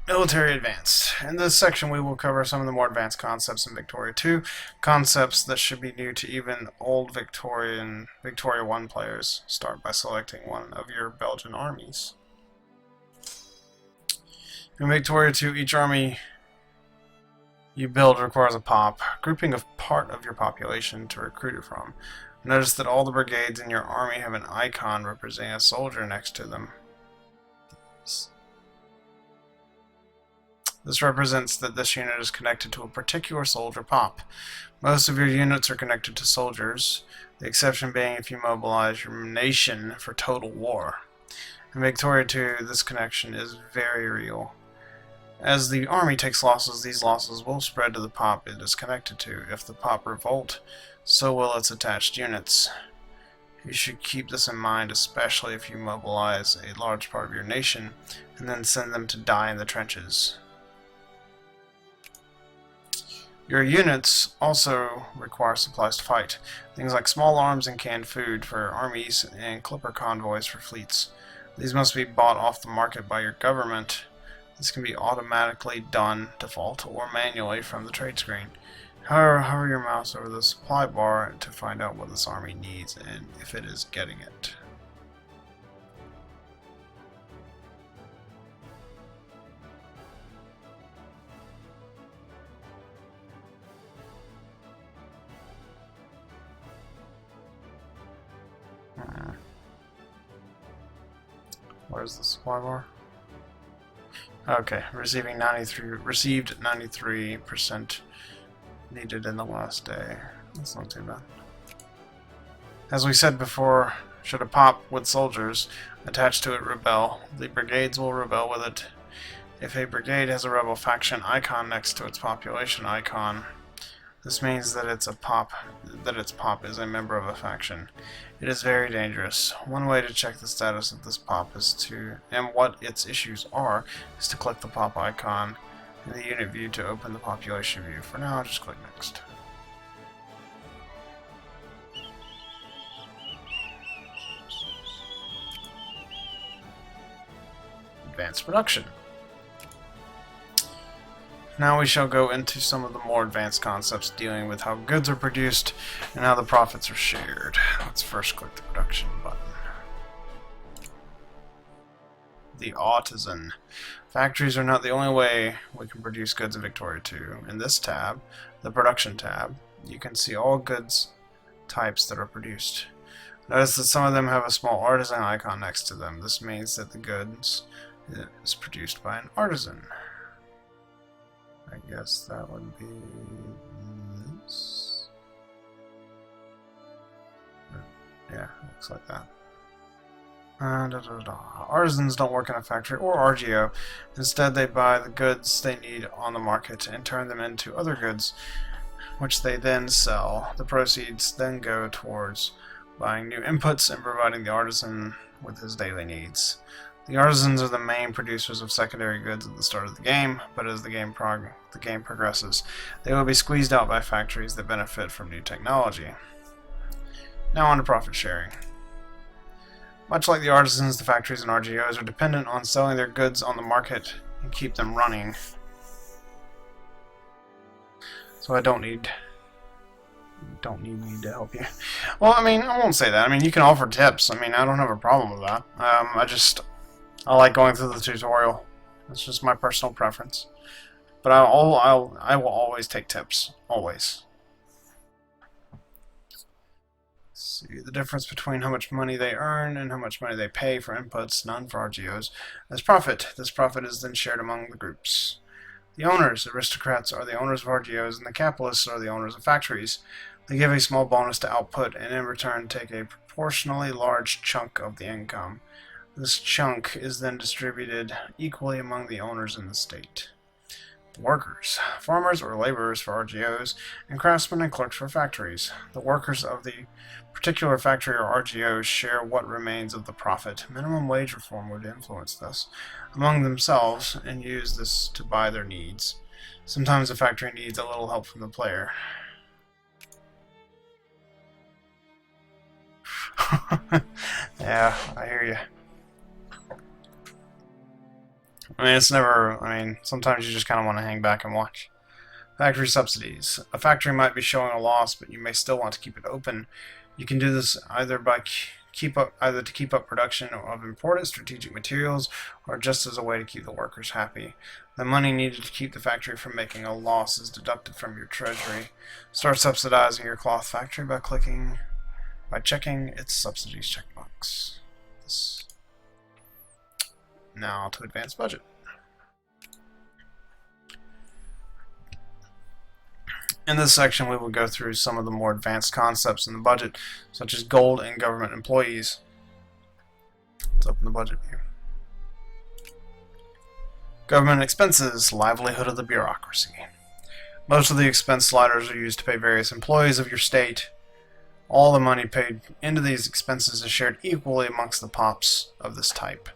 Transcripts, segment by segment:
Military Advanced. In this section we will cover some of the more advanced concepts in Victoria 2, concepts that should be new to even old Victoria 1 players. Start by selecting one of your Belgian armies. In Victoria 2, each army you build requires a pop, grouping a part of your population to recruit it from. Notice that all the brigades in your army have an icon representing a soldier next to them. This represents that this unit is connected to a particular soldier pop. Most of your units are connected to soldiers, the exception being if you mobilize your nation for total war. In Victoria 2, this connection is very real. As the army takes losses, these losses will spread to the pop it is connected to. If the pop revolt, so will its attached units. You should keep this in mind, especially if you mobilize a large part of your nation and then send them to die in the trenches. Your units also require supplies to fight, things like small arms and canned food for armies and clipper convoys for fleets. These must be bought off the market by your government. This can be automatically done, default, or manually from the trade screen. However, hover your mouse over the supply bar to find out what this army needs and if it is getting it. Where's the supply bar? Okay, received 93% needed in the last day. That's not too bad. As we said before, should a pop with soldiers attached to it rebel, the brigades will rebel with it. If a brigade has a rebel faction icon next to its population icon, this means that its pop is a member of a faction. It is very dangerous. One way to check the status of this pop and what its issues are is to click the pop icon in the unit view to open the population view. For now, just click next. Advanced production. Now we shall go into some of the more advanced concepts dealing with how goods are produced and how the profits are shared. Let's first click the production button. The artisan. Factories are not the only way we can produce goods in Victoria 2. In this tab, the production tab, you can see all goods types that are produced. Notice that some of them have a small artisan icon next to them. This means that the goods is produced by an artisan. I guess that would be this. Yeah, looks like that. Artisans don't work in a factory or RGO. Instead, they buy the goods they need on the market and turn them into other goods, which they then sell. The proceeds then go towards buying new inputs and providing the artisan with his daily needs. The artisans are the main producers of secondary goods at the start of the game, but as the game progresses, they will be squeezed out by factories that benefit from new technology. Now on to profit sharing. Much like the artisans, the factories and RGOs are dependent on selling their goods on the market and keep them running. So I don't need me to help you. Well, I mean, I won't say that. I mean, you can offer tips. I mean, I don't have a problem with that. I like going through the tutorial. It's just my personal preference. But I will always take tips. Always. Let's see the difference between how much money they earn and how much money they pay for inputs, none for RGOs, as profit. This profit is then shared among the groups. The owners, aristocrats, are the owners of RGOs, and the capitalists are the owners of factories. They give a small bonus to output, and in return take a proportionally large chunk of the income. This chunk is then distributed equally among the owners in the state. The workers, farmers or laborers for RGOs, and craftsmen and clerks for factories. The workers of the particular factory or RGOs share what remains of the profit. Minimum wage reform would influence this among themselves and use this to buy their needs. Sometimes the factory needs a little help from the player. Yeah, I hear you. I mean, it's never, I mean, sometimes you just kind of want to hang back and watch. Factory subsidies. A factory might be showing a loss, but you may still want to keep it open. You can do this either by either to keep up production of important strategic materials, or just as a way to keep the workers happy. The money needed to keep the factory from making a loss is deducted from your treasury. Start subsidizing your cloth factory by checking its subsidies checkbox. Now to advanced budget. In this section, we will go through some of the more advanced concepts in the budget, such as gold and government employees. Let's open the budget view. Government expenses, livelihood of the bureaucracy. Most of the expense sliders are used to pay various employees of your state. All the money paid into these expenses is shared equally amongst the pops of this type.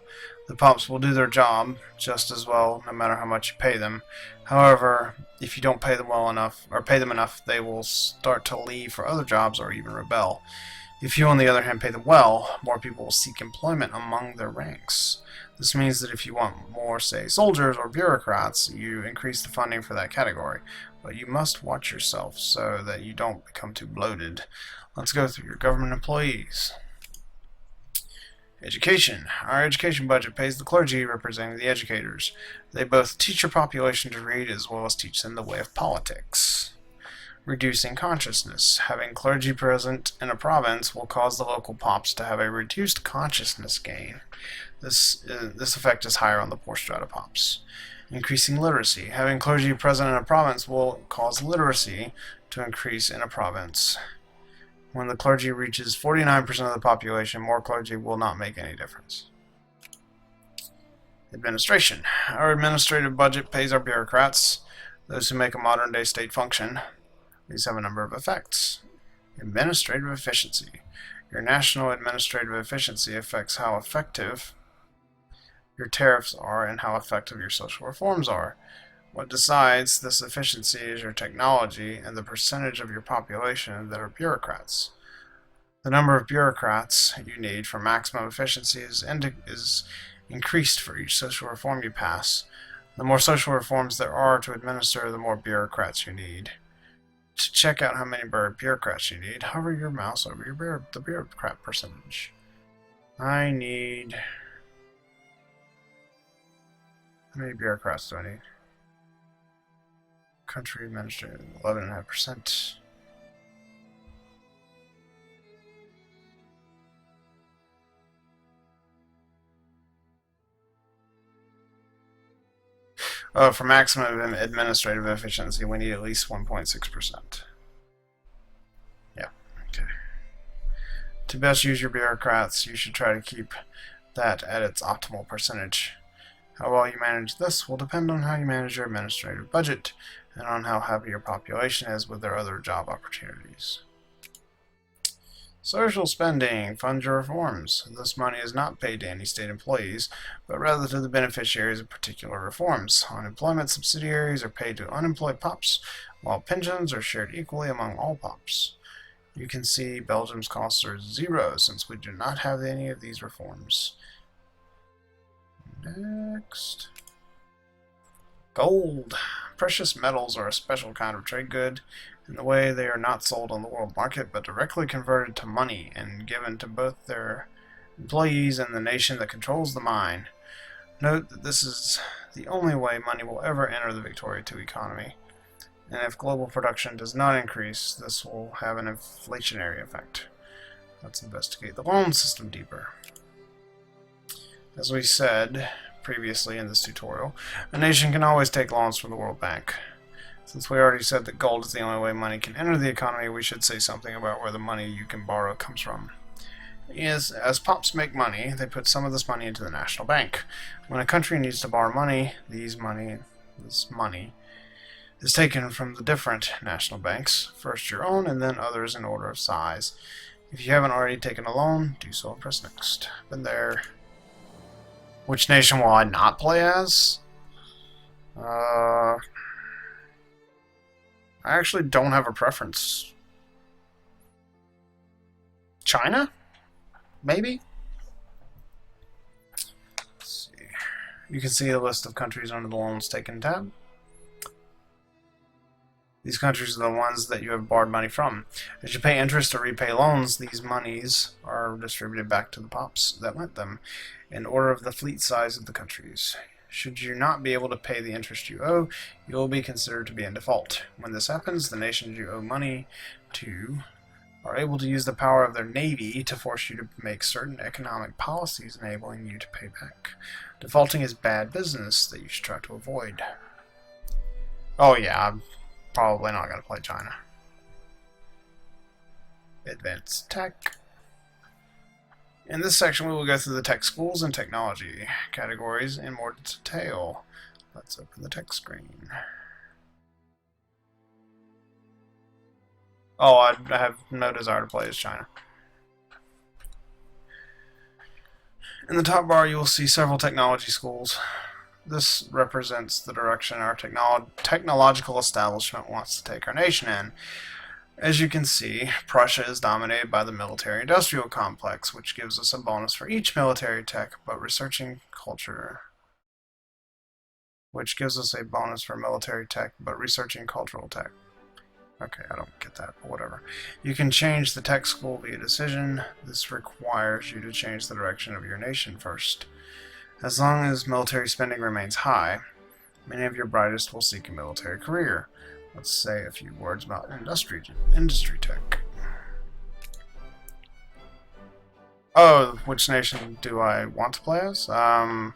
The pops will do their job just as well, no matter how much you pay them. However, if you don't pay them well enough, or pay them enough, they will start to leave for other jobs or even rebel. If you, on the other hand, pay them well, more people will seek employment among their ranks. This means that if you want more, say, soldiers or bureaucrats, you increase the funding for that category. But you must watch yourself so that you don't become too bloated. Let's go through your government employees. Education. Our education budget pays the clergy, representing the educators. They both teach your population to read as well as teach them the way of politics. Reducing consciousness. Having clergy present in a province will cause the local pops to have a reduced consciousness gain. This effect is higher on the poor strata pops. Increasing literacy. Having clergy present in a province will cause literacy to increase in a province. When the clergy reaches 49% of the population, more clergy will not make any difference. Administration. Our administrative budget pays our bureaucrats, those who make a modern-day state function. These have a number of effects. Administrative efficiency. Your national administrative efficiency affects how effective your tariffs are and how effective your social reforms are. What decides this efficiency is your technology and the percentage of your population that are bureaucrats. The number of bureaucrats you need for maximum efficiency is increased for each social reform you pass. The more social reforms there are to administer, the more bureaucrats you need. To check out how many bureaucrats you need, hover your mouse over the bureaucrat percentage. I need... How many bureaucrats do I need? Country administrative, 11.5%. For maximum administrative efficiency, we need at least 1.6%. Yeah, okay. To best use your bureaucrats, you should try to keep that at its optimal percentage. How well you manage this will depend on how you manage your administrative budget and on how happy your population is with their other job opportunities. Social spending funds your reforms. This money is not paid to any state employees, but rather to the beneficiaries of particular reforms. Unemployment subsidiaries are paid to unemployed pops, while pensions are shared equally among all pops. You can see Belgium's costs are 0 since we do not have any of these reforms. Next. Gold. Precious metals are a special kind of trade good in the way they are not sold on the world market but directly converted to money and given to both their employees and the nation that controls the mine. Note that this is the only way money will ever enter the Victoria II economy, and if global production does not increase, this will have an inflationary effect. Let's investigate the loan system deeper. As we said previously in this tutorial, a nation can always take loans from the World Bank. Since we already said that gold is the only way money can enter the economy, we should say something about where the money you can borrow comes from. As pops make money, they put some of this money into the national bank. When a country needs to borrow money, this money is taken from the different national banks, first your own and then others in order of size. If you haven't already taken a loan, do so and press next. Been there. Which nation will I not play as? I actually don't have a preference. China? Maybe? Let's see. You can see a list of countries under the Loans Taken tab. These countries are the ones that you have borrowed money from. As you pay interest or repay loans, these monies are distributed back to the pops that lent them, in order of the fleet size of the countries. Should you not be able to pay the interest you owe, you will be considered to be in default. When this happens, the nations you owe money to are able to use the power of their navy to force you to make certain economic policies enabling you to pay back. Defaulting is bad business that you should try to avoid. Oh yeah, I'm probably not going to play China. Advanced tech. In this section, we will go through the tech schools and technology categories in more detail. Let's open the tech screen. Oh, I have no desire to play as China. In the top bar, you will see several technology schools. This represents the direction our technological establishment wants to take our nation in. As you can see, Prussia is dominated by the military-industrial complex, which gives us a bonus for each military tech, but researching culture, which gives us a bonus for military tech, but researching cultural tech. Okay, I don't get that, but whatever. You can change the tech school via decision. This requires you to change the direction of your nation first. As long as military spending remains high, many of your brightest will seek a military career. Let's say a few words about industry tech. Oh, which nation do I want to play as? Honestly,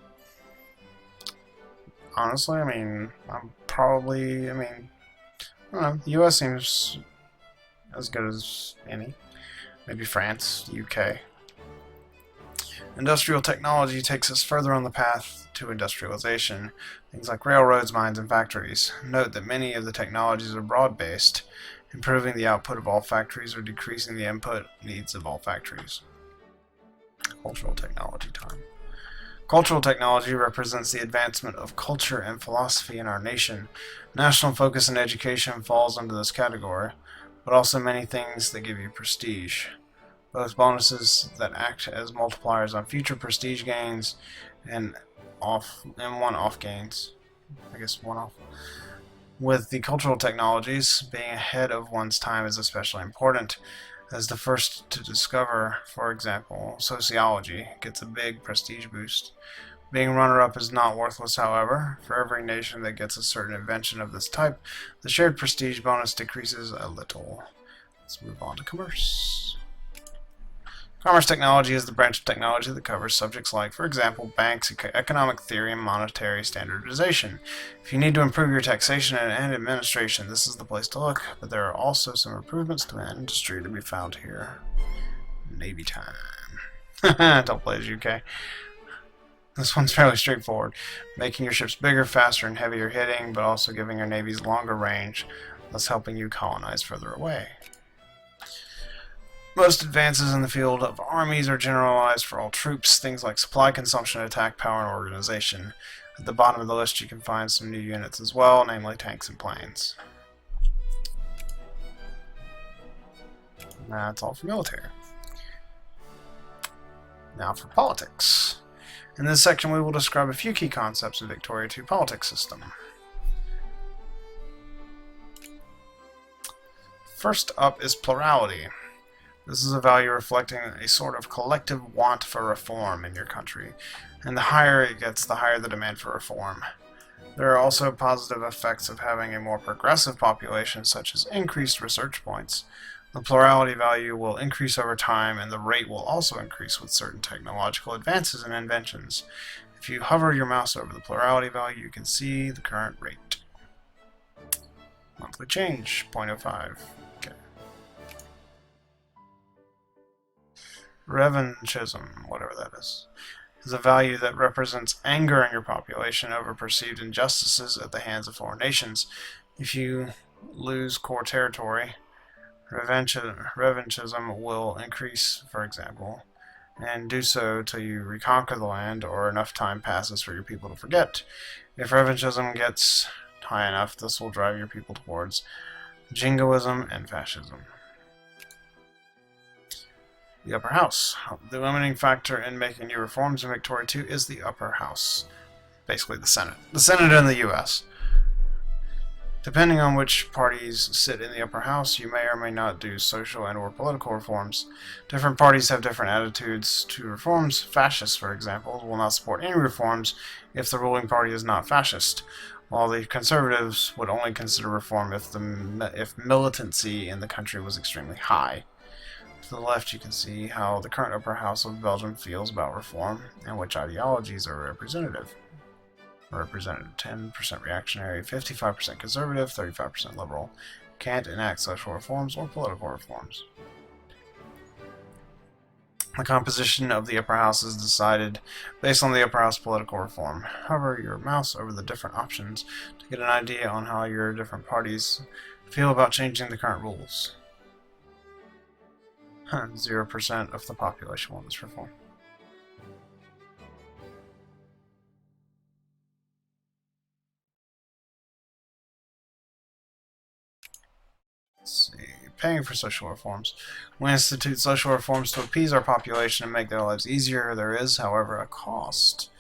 I don't know, the US seems as good as any. Maybe France, UK. Industrial technology takes us further on the path to industrialization, things like railroads, mines, and factories. Note that many of the technologies are broad-based, improving the output of all factories or decreasing the input needs of all factories. Cultural technology time. Cultural technology represents the advancement of culture and philosophy in our nation. National focus in education falls under this category, but also many things that give you prestige. Both bonuses that act as multipliers on future prestige gains and one-off gains. I guess one-off. With the cultural technologies, being ahead of one's time is especially important. As the first to discover, for example, sociology gets a big prestige boost. Being runner-up is not worthless, however. For every nation that gets a certain invention of this type, the shared prestige bonus decreases a little. Let's move on to commerce. Commerce technology is the branch of technology that covers subjects like, for example, banks, economic theory, and monetary standardization. If you need to improve your taxation and administration, this is the place to look, but there are also some improvements to industry to be found here. Navy time. Don't play as UK. This one's fairly straightforward, making your ships bigger, faster, and heavier hitting, but also giving your navies longer range, thus helping you colonize further away. Most advances in the field of armies are generalized for all troops, things like supply consumption, attack power, and organization. At the bottom of the list you can find some new units as well, namely tanks and planes. That's all for military. Now for politics. In this section we will describe a few key concepts of Victoria II politics system. First up is plurality. This is a value reflecting a sort of collective want for reform in your country, and the higher it gets, the higher the demand for reform. There are also positive effects of having a more progressive population, such as increased research points. The plurality value will increase over time, and the rate will also increase with certain technological advances and inventions. If you hover your mouse over the plurality value, you can see the current rate. Monthly change, 0.05. Revanchism, whatever that is a value that represents anger in your population over perceived injustices at the hands of foreign nations. If you lose core territory, revanchism will increase, for example, and do so till you reconquer the land or enough time passes for your people to forget. If revanchism gets high enough, this will drive your people towards jingoism and fascism. The upper house. The limiting factor in making new reforms in Victoria II is the upper house. basically the Senate. The Senate in the U.S. Depending on which parties sit in the upper house, you may or may not do social and or political reforms. Different parties have different attitudes to reforms. Fascists, for example, will not support any reforms if the ruling party is not fascist, while the conservatives would only consider reform if militancy in the country was extremely high. To the left, you can see how the current upper house of Belgium feels about reform and which ideologies are representative. 10% reactionary, 55% conservative, 35% liberal. Can't enact social reforms or political reforms. The composition of the upper house is decided based on the upper house political reform. Hover your mouse over the different options to get an idea on how your different parties feel about changing the current rules. 0% of the population want this reform. Let's see. Paying for social reforms. We institute social reforms to appease our population and make their lives easier. There is, however, a cost.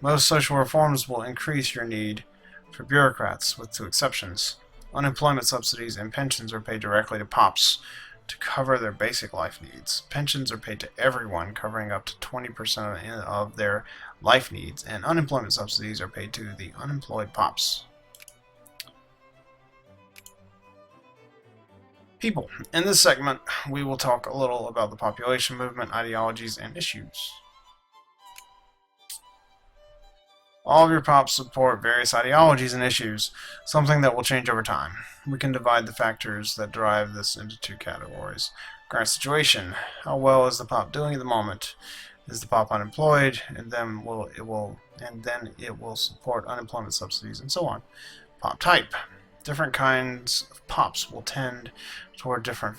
Most social reforms will increase your need for bureaucrats, with 2 exceptions. Unemployment subsidies and pensions are paid directly to POPs to cover their basic life needs. Pensions are paid to everyone, covering up to 20% of their life needs, and unemployment subsidies are paid to the unemployed POPs. People. In this segment, we will talk a little about the population movement, ideologies, and issues. All of your POPs support various ideologies and issues, something that will change over time. We can divide the factors that drive this into 2 categories. Current situation. How well is the POP doing at the moment? Is the POP unemployed? And then it will support unemployment subsidies and so on. POP type. Different kinds of POPs will tend toward different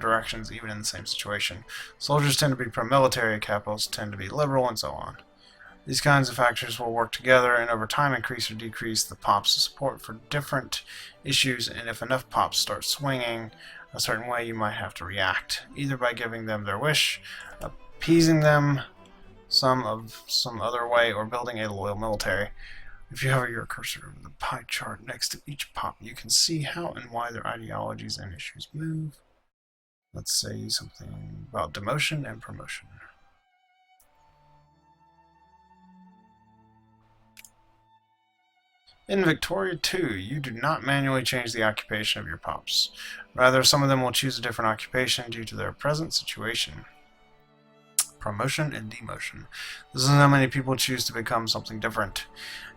directions even in the same situation. Soldiers tend to be pro-military, capitalists tend to be liberal, and so on. These kinds of factors will work together and over time increase or decrease the POPs' support for different issues, and if enough POPs start swinging a certain way, you might have to react, either by giving them their wish, appeasing them some other way, or building a loyal military. If you hover your cursor over the pie chart next to each POP, you can see how and why their ideologies and issues move. Let's say something about demotion and promotion. In Victoria 2, you do not manually change the occupation of your POPs. Rather, some of them will choose a different occupation due to their present situation. Promotion and demotion. This is how many people choose to become something different.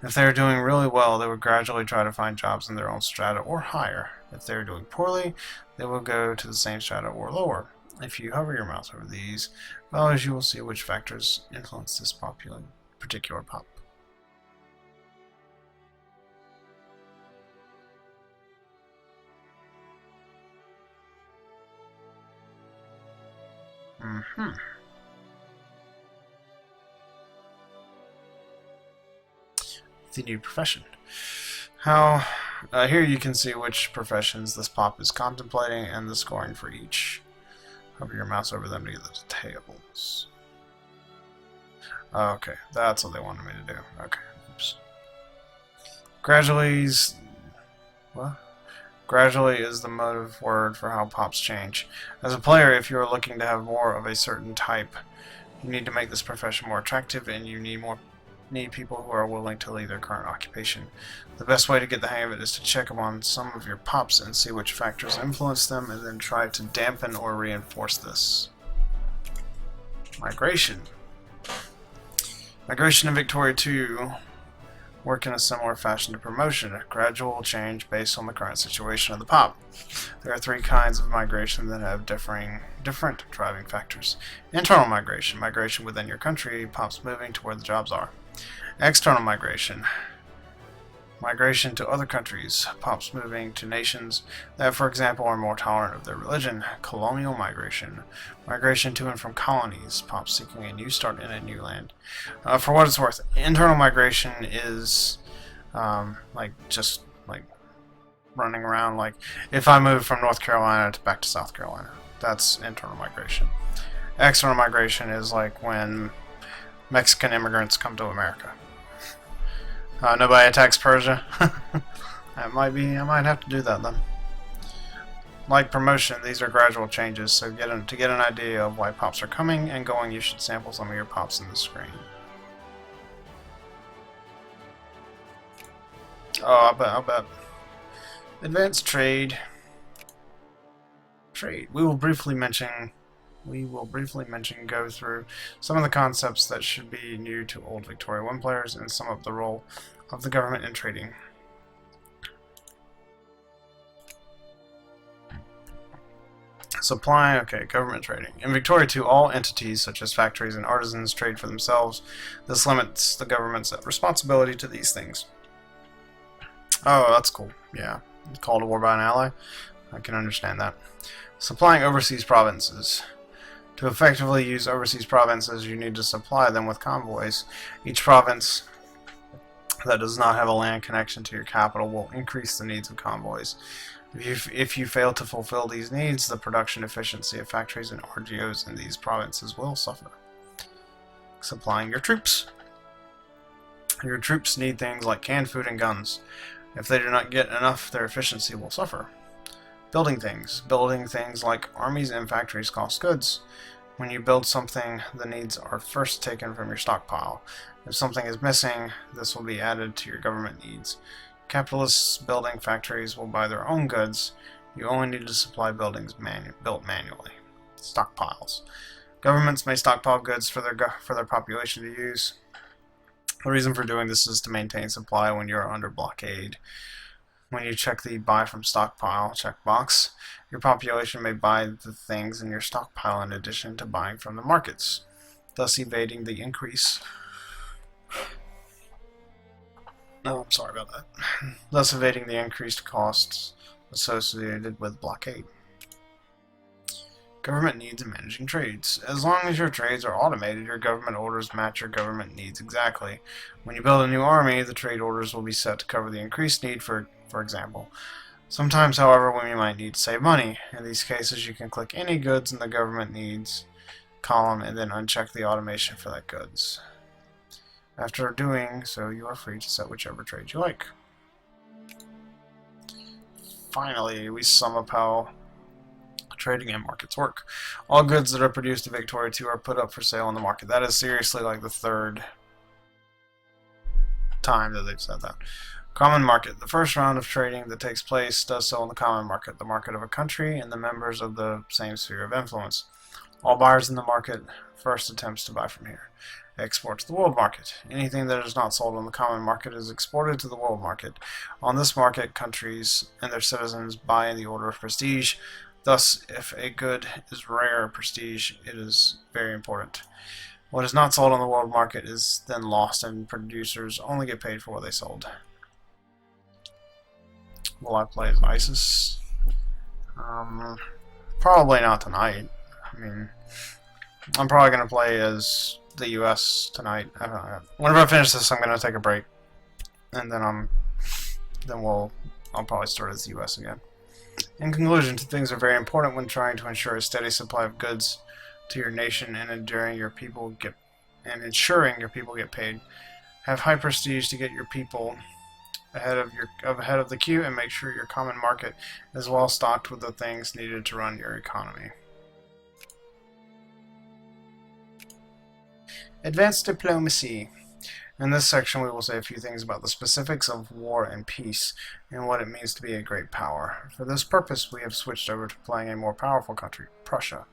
If they are doing really well, they will gradually try to find jobs in their own strata or higher. If they are doing poorly, they will go to the same strata or lower. If you hover your mouse over these values, you will see which factors influence this particular POP. The new profession. Here you can see which professions this POP is contemplating and the scoring for each. Hover your mouse over them to get the details. Okay, that's what they wanted me to do. Okay, oops. Gradually is the motive word for how POPs change. As a player, if you are looking to have more of a certain type, you need to make this profession more attractive, and you need people who are willing to leave their current occupation. The best way to get the hang of it is to check on some of your POPs and see which factors influence them, and then try to dampen or reinforce this. Migration. Migration in Victoria 2 work in a similar fashion to promotion, a gradual change based on the current situation of the POP. There are 3 kinds of migration that have different driving factors. Internal migration, migration within your country, POPs moving to where the jobs are. External migration, migration to other countries, POPs moving to nations that, for example, are more tolerant of their religion. Colonial migration, migration to and from colonies, POPs seeking a new start in a new land. For what it's worth, internal migration is just running around. Like if I move from North Carolina back to South Carolina, that's internal migration. External migration is like when Mexican immigrants come to America. Nobody attacks Persia. That might be. I might have to do that then. Like promotion, these are gradual changes, so to get an idea of why pops are coming and going, you should sample some of your pops in the screen. Oh, I'll bet. Advanced trade. Trade. We will briefly mention, go through some of the concepts that should be new to old Victoria 1 players and sum up the role of the government in trading. Supply, okay, government trading. In Victoria 2, all entities, such as factories and artisans, trade for themselves. This limits the government's responsibility to these things. Oh, that's cool. Yeah. Call to war by an ally. I can understand that. Supplying overseas provinces. To effectively use overseas provinces, you need to supply them with convoys. Each province that does not have a land connection to your capital will increase the needs of convoys. If you fail to fulfill these needs, the production efficiency of factories and RGOs in these provinces will suffer. Supplying your troops. Your troops need things like canned food and guns. If they do not get enough, their efficiency will suffer. Building things. Building things like armies and factories cost goods. When you build something, the needs are first taken from your stockpile. If something is missing, this will be added to your government needs. Capitalists building factories will buy their own goods. You only need to supply buildings built manually. Stockpiles. Governments may stockpile goods for their population to use. The reason for doing this is to maintain supply when you are under blockade. When you check the buy from stockpile checkbox, your population may buy the things in your stockpile in addition to buying from the markets, thus evading the increase. No, I'm sorry about that. Thus evading the increased costs associated with blockade. Government needs and managing trades. As long as your trades are automated, your government orders match your government needs exactly. When you build a new army, the trade orders will be set to cover the increased need for example. Sometimes, however, we might need to save money. In these cases, you can click any goods in the government needs column and then uncheck the automation for that goods. After doing so, you are free to set whichever trade you like. Finally, we sum up how trading and markets work. All goods that are produced in Victoria 2 are put up for sale on the market. That is seriously like the third time that they've said that. Common market. The first round of trading that takes place does so in the common market, the market of a country and the members of the same sphere of influence. All buyers in the market first attempts to buy from here. Export to the world market. Anything that is not sold on the common market is exported to the world market. On this market, countries and their citizens buy in the order of prestige. Thus, if a good is rare or prestige, it is very important. What is not sold on the world market is then lost, and producers only get paid for what they sold. Will I play as ISIS? Probably not tonight. I mean, I'm probably going to play as the US tonight. Whenever I finish this, I'm going to take a break, and then I'll probably start as the US again. In conclusion, two things are very important when trying to ensure a steady supply of goods to your nation and ensuring your people get paid. Have high prestige to get your people ahead of the queue, and make sure your common market is well stocked with the things needed to run your economy. Advanced diplomacy. In this section, we will say a few things about the specifics of war and peace, and what it means to be a great power. For this purpose, we have switched over to playing a more powerful country, Prussia.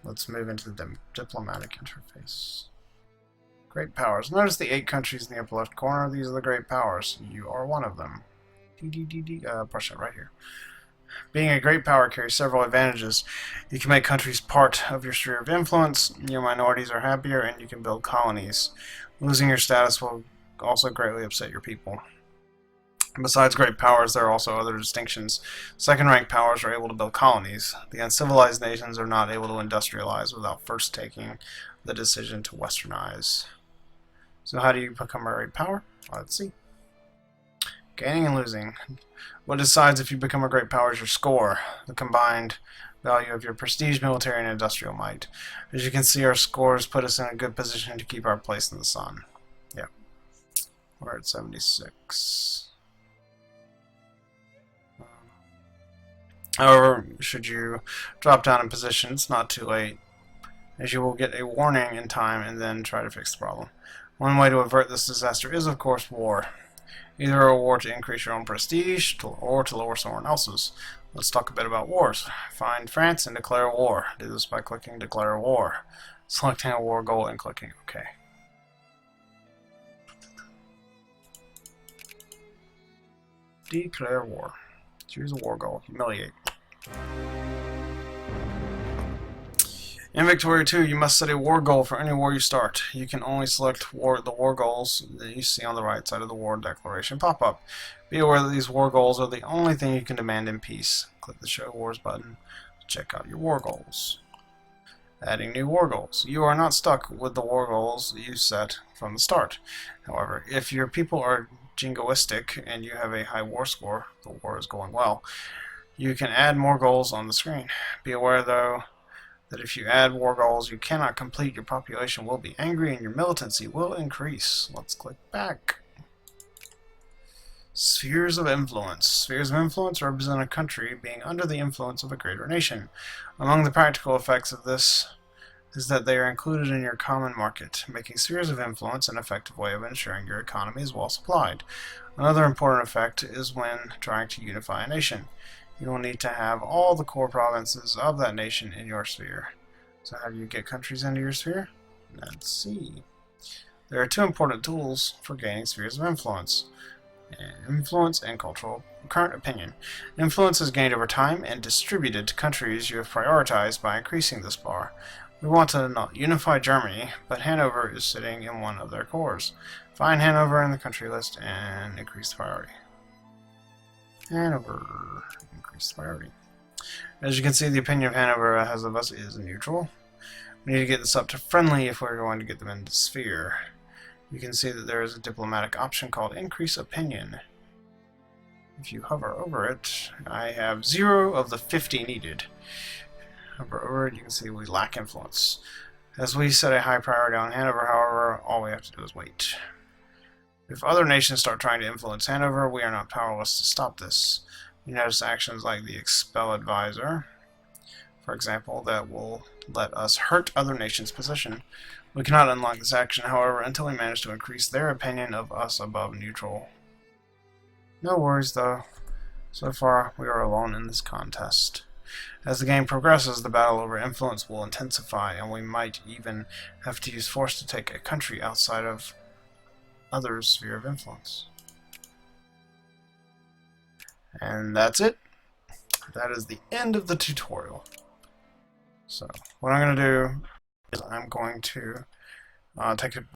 Let's move into the diplomatic interface. Great powers. Notice the 8 countries in the upper left corner. These are the great powers. You are one of them. Prussia, right here. Being a great power carries several advantages. You can make countries part of your sphere of influence, your minorities are happier, and you can build colonies. Losing your status will also greatly upset your people. Besides great powers, there are also other distinctions. Second-rank powers are able to build colonies. The uncivilized nations are not able to industrialize without first taking the decision to westernize. So how do you become a great power? Let's see. Gaining and losing. What decides if you become a great power is your score, the combined value of your prestige, military, and industrial might. As you can see, our scores put us in a good position to keep our place in the sun. Yeah. We're at 76. However, should you drop down in position, it's not too late, as you will get a warning in time and then try to fix the problem. One way to avert this disaster is, of course, war. Either a war to increase your own prestige, or to lower someone else's. Let's talk a bit about wars. Find France and declare war. Do this by clicking Declare War, selecting a war goal and clicking OK. Declare war. Choose a war goal. Humiliate. In Victoria 2, you must set a war goal for any war you start. You can only select the war goals that you see on the right side of the war declaration pop-up. Be aware that these war goals are the only thing you can demand in peace. Click the Show Wars button to check out your war goals. Adding new war goals. You are not stuck with the war goals you set from the start. However, if your people are jingoistic and you have a high war score, the war is going well, you can add more goals on the screen. Be aware, though, that if you add war goals you cannot complete, your population will be angry and your militancy will increase. Let's click back. Spheres of influence. Spheres of influence represent a country being under the influence of a greater nation. Among the practical effects of this is that they are included in your common market, making spheres of influence an effective way of ensuring your economy is well supplied. Another important effect is when trying to unify a nation. You will need to have all the core provinces of that nation in your sphere. So how do you get countries into your sphere? Let's see. There are two important tools for gaining spheres of influence. Influence and cultural current opinion. Influence is gained over time and distributed to countries you have prioritized by increasing this bar. We want to not unify Germany, but Hanover is sitting in one of their cores. Find Hanover in the country list and increase the priority. Hanover. Increase priority. As you can see, the opinion of Hanover as of us is neutral. We need to get this up to friendly if we're going to get them into sphere. You can see that there is a diplomatic option called Increase Opinion. If you hover over it, I have 0 of the 50 needed. Hover over it, you can see we lack influence. As we set a high priority on Hanover, however, all we have to do is wait. If other nations start trying to influence Hanover, we are not powerless to stop this. You notice actions like the Expel Advisor, for example, that will let us hurt other nations' position. We cannot unlock this action, however, until we manage to increase their opinion of us above neutral. No worries, though. So far, we are alone in this contest. As the game progresses, the battle over influence will intensify, and we might even have to use force to take a country outside of others' sphere of influence. And that's it. That is the end of the tutorial. So, what I'm going to do is I'm going to take a